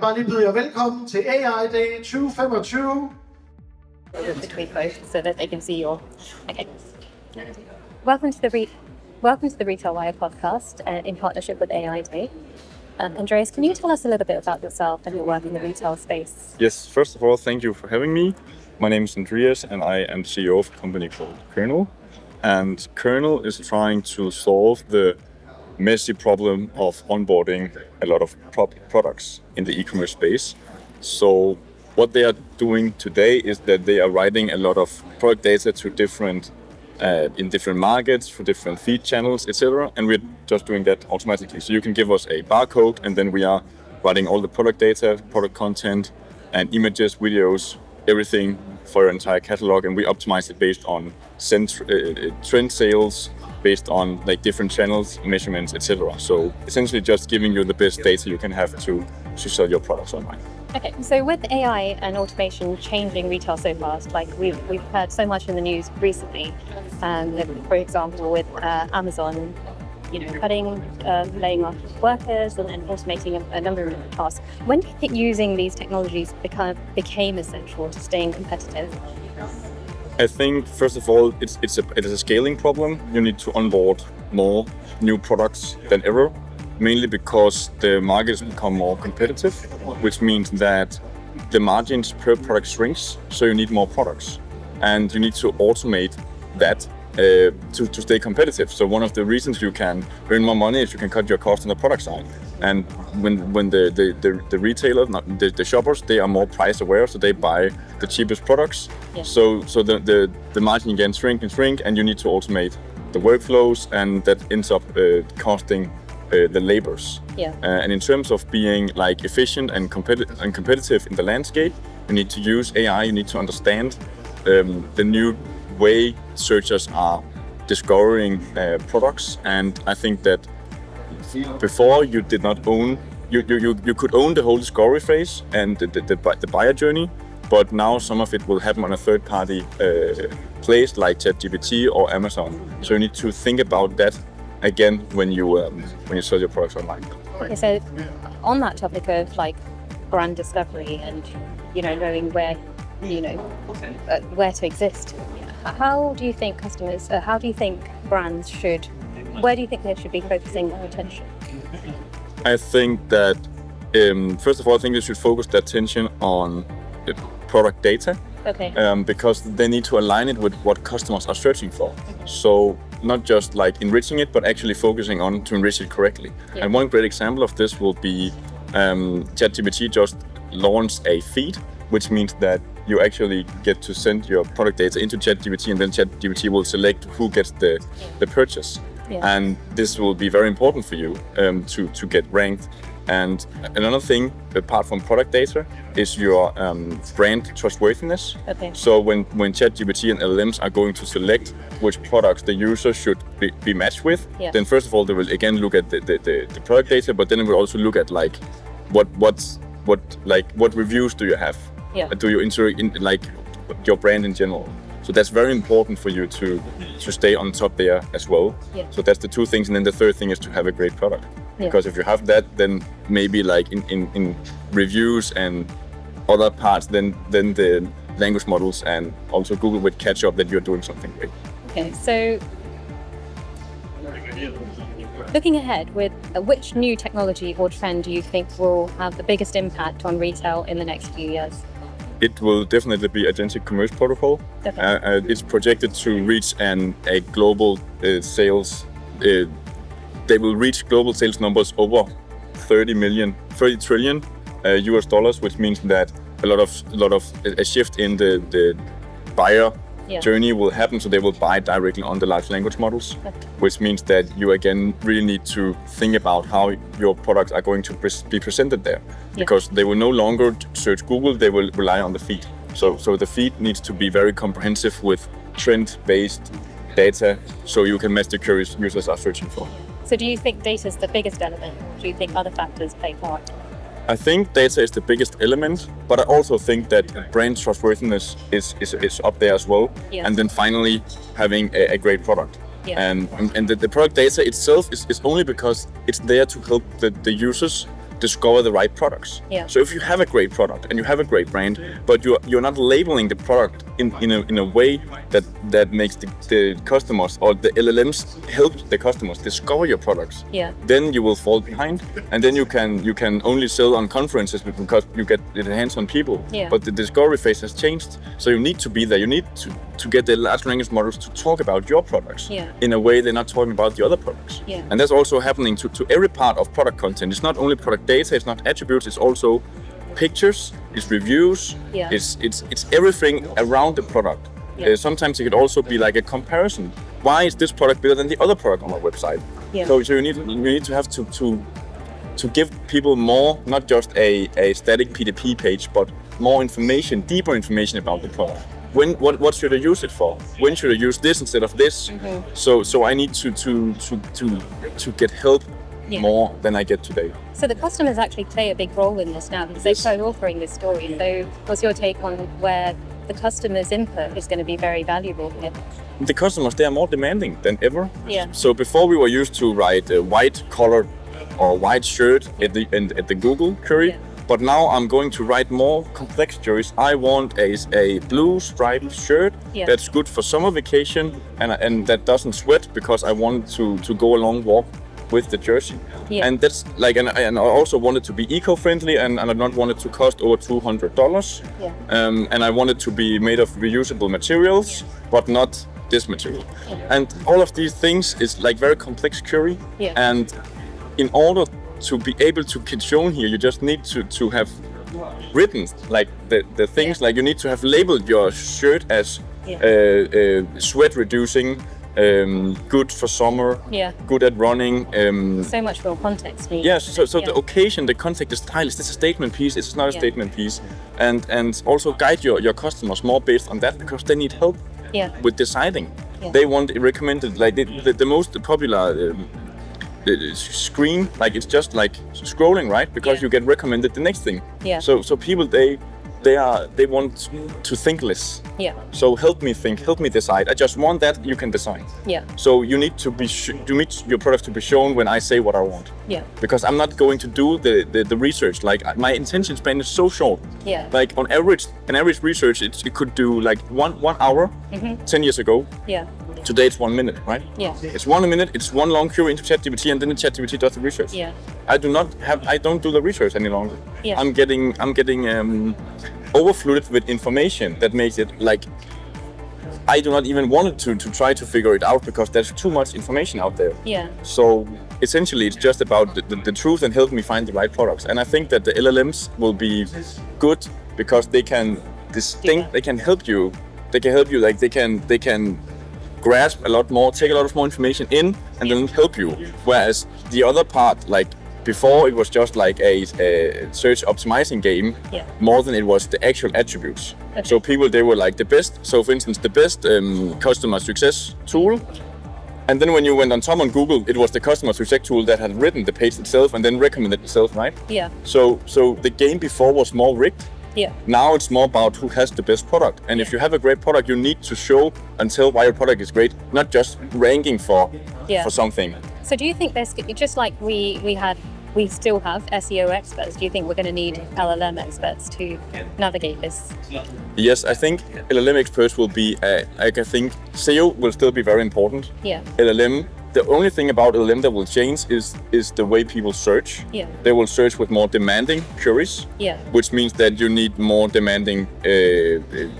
Bare lige byder jer velkommen til AI Day 2025. Between both so that they can see your. Okay. Welcome to the RetailWire podcast in partnership with AI Day. Andreas, can you tell us a little bit about yourself and your work in the retail space? Yes, first of all, thank you for having me. My name is Andreas and I am CEO of a company called Kernel. And Kernel is trying to solve the messy problem of onboarding a lot of products in the e-commerce space. So what they are doing today is that they are writing a lot of product data to different markets, for different feed channels, etc. And we're just doing that automatically. So you can give us a barcode and then we are writing all the product data, product content, and images, videos, everything for your entire catalog, and we optimize it based on trend sales, based on like different channels, measurements, etc. So essentially just giving you the best data you can have to sell your products online. Okay, so with AI and automation changing retail so fast, like we've heard so much in the news recently, for example with Amazon, cutting, laying off workers and automating a number of tasks. When do you think using these technologies became essential to staying competitive? I think first of all, it is a scaling problem. You need to onboard more new products than ever, mainly because the market has become more competitive, which means that the margins per product shrinks, so you need more products. And you need to automate that to stay competitive. So one of the reasons you can earn more money is you can cut your cost on the product side. And when the retailer, the shoppers, they are more price aware, so they buy the cheapest products. Yeah. So the margin again shrink, and you need to automate the workflows, and that ends up costing the labors. Yeah. And in terms of being like efficient and competitive in the landscape, you need to use AI. You need to understand the new way searchers are discovering products, and I think that before you did not own, you could own the whole discovery phase and the buyer journey, but now some of it will happen on a third-party place like ChatGPT or Amazon. So you need to think about that again when you sell your products online. Okay, so on that topic of like brand discovery and knowing where to exist, how do you think brands should? Where do you think they should be focusing their attention? I think that first of all, I think they should focus their attention on the product data. Okay. Because they need to align it with what customers are searching for. So not just like enriching it, but actually focusing on to enrich it correctly. Yeah. And one great example of this will be ChatGPT just launched a feed, which means that you actually get to send your product data into ChatGPT, and then ChatGPT will select who gets the purchase. Yeah. And this will be very important for you to get ranked. And another thing, apart from product data, is your brand trustworthiness. Okay. So when ChatGPT and LLMs are going to select which products the user should be matched with, yeah, then first of all they will again look at the product data, but then it will also look at like what reviews do you have? Yeah. Do you interact in like your brand in general? So that's very important for you to stay on top there as well. Yeah. So that's the two things, and then the third thing is to have a great product. Yeah. Because if you have that, then maybe like in reviews and other parts, then the language models and also Google would catch up that you're doing something great. Okay, so looking ahead, with which new technology or trend do you think will have the biggest impact on retail in the next few years? It will definitely be agentic commerce protocol. Okay. It's projected to reach a global sales. They will reach global sales numbers over 30 trillion US dollars, which means that a lot of a shift in the buyer journey will happen. So they will buy directly on the large language models, which means that you again really need to think about how your products are going to be presented there, because they will no longer search Google, they will rely on the feed. So the feed needs to be very comprehensive with trend-based data, so you can match the queries users are searching for. So do you think data is the biggest element? Do you think other factors play part? I think data is the biggest element, but I also think that brand trustworthiness is up there as well. Yes. And then finally having a great product. Yeah. And the product data itself is only because it's there to help the users discover the right products. Yeah. So if you have a great product and you have a great brand, but you're not labeling the product in a way that makes the customers or the LLMs help the customers discover your products, then you will fall behind, and then you can only sell on conferences because you get it hands on people. But the discovery phase has changed, so you need to be there. You need to get the large language models to talk about your products in a way they're not talking about the other products. And that's also happening to every part of product content. It's not only product data, it's not attributes, it's also pictures, it's reviews, it's everything around the product. Sometimes it could also be like a comparison. Why is this product better than the other product on our website? So you need to have to give people more, not just a static PDP page, but more information, deeper information about the product. What should I use it for? When should I use this instead of this? So I need to get help more than I get today. So the customers actually play a big role in this now because they're co-authoring this story. So what's your take on where the customer's input is going to be very valuable here? The customers, they are more demanding than ever. So before we were used to write a white collar or white shirt at the Google query, but now I'm going to write more complex queries. I want a blue striped shirt that's good for summer vacation and that doesn't sweat because I want to go a long walk with the jersey. And that's like, and I also want it to be eco-friendly, and I don't want it to cost over $200. And I want it to be made of reusable materials, but not this material. And all of these things is like very complex query. And in order to be able to get shown here, you just need to have written like the things, like you need to have labeled your shirt as sweat reducing, good for summer, good at running. So much more context needed. Yes, so the occasion, the context, the style, is this a statement piece? It's not a statement piece. And also guide your customers more based on that, because they need help with deciding. They want it recommended, like the most popular screen, like it's just like scrolling, right? Because you get recommended the next thing. So people, they want to think less. So help me think, help me decide. I just want that, you can decide. So you need to be your products to be shown when I say what I want. Because I'm not going to do the research. Like my attention span is so short. Like on average, research it could do like one hour 10 years ago. Today it's 1 minute, right? It's 1 minute, it's one long query into ChatGPT, and then the ChatGPT does the research. I don't do the research any longer. I'm getting overflooded with information that makes it like I do not even want to try to figure it out, because there's too much information out there. So essentially it's just about the truth and help me find the right products. And I think that the LLMs will be good because they can they can help you. Like they can grasp a lot more, take a lot of more information in, and then help you. Whereas the other part, like before, it was just like a search optimizing game, more than it was the actual attributes. So people, they were like the best. So for instance, the best customer success tool. And then when you went on top on Google, it was the customer success tool that had written the page itself and then recommended itself, right? So the game before was more rigged. Now it's more about who has the best product. And if you have a great product, you need to show and tell why your product is great, not just ranking for something. So do you think there's, just like we still have SEO experts, do you think we're going to need LLM experts to navigate this? Yes, I think LLM experts will be, I think SEO will still be very important. LLM, the only thing about LLM that will change is the way people search. They will search with more demanding queries, which means that you need more demanding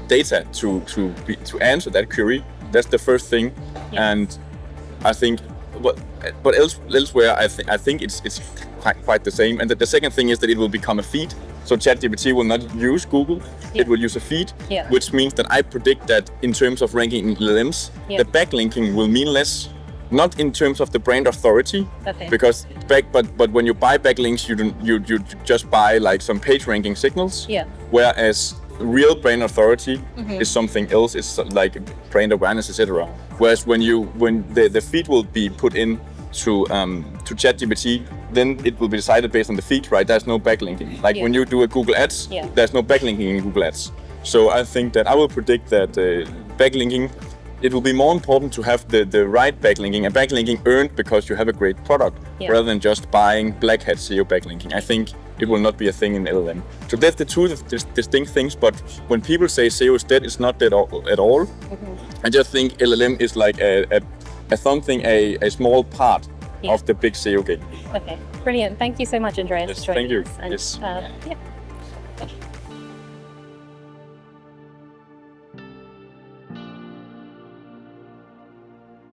data to answer that query. That's the first thing. And I think, but elsewhere, I think it's quite the same. And the second thing is that it will become a feed. So ChatGPT will not use Google, it will use a feed, which means that I predict that in terms of ranking in LLMs, the backlinking will mean less. Not in terms of the brand authority, because but when you buy backlinks, you just buy like some page ranking signals. Whereas real brand authority is something else. It's like brand awareness, etc. Whereas when the feed will be put in to ChatGPT, then it will be decided based on the feed, right? There's no backlinking. Like when you do a Google Ads, there's no backlinking in Google Ads. So I think that I will predict that backlinking it will be more important to have the right backlinking, and backlinking earned because you have a great product, rather than just buying black hat SEO backlinking. I think it will not be a thing in LLM. So that's the two distinct things, but when people say SEO is dead, it's not dead at all. I just think LLM is like a small part of the big SEO game. Okay, brilliant. Thank you so much, Andreas. Yes, for joining thank you. us. And, Yes. yeah.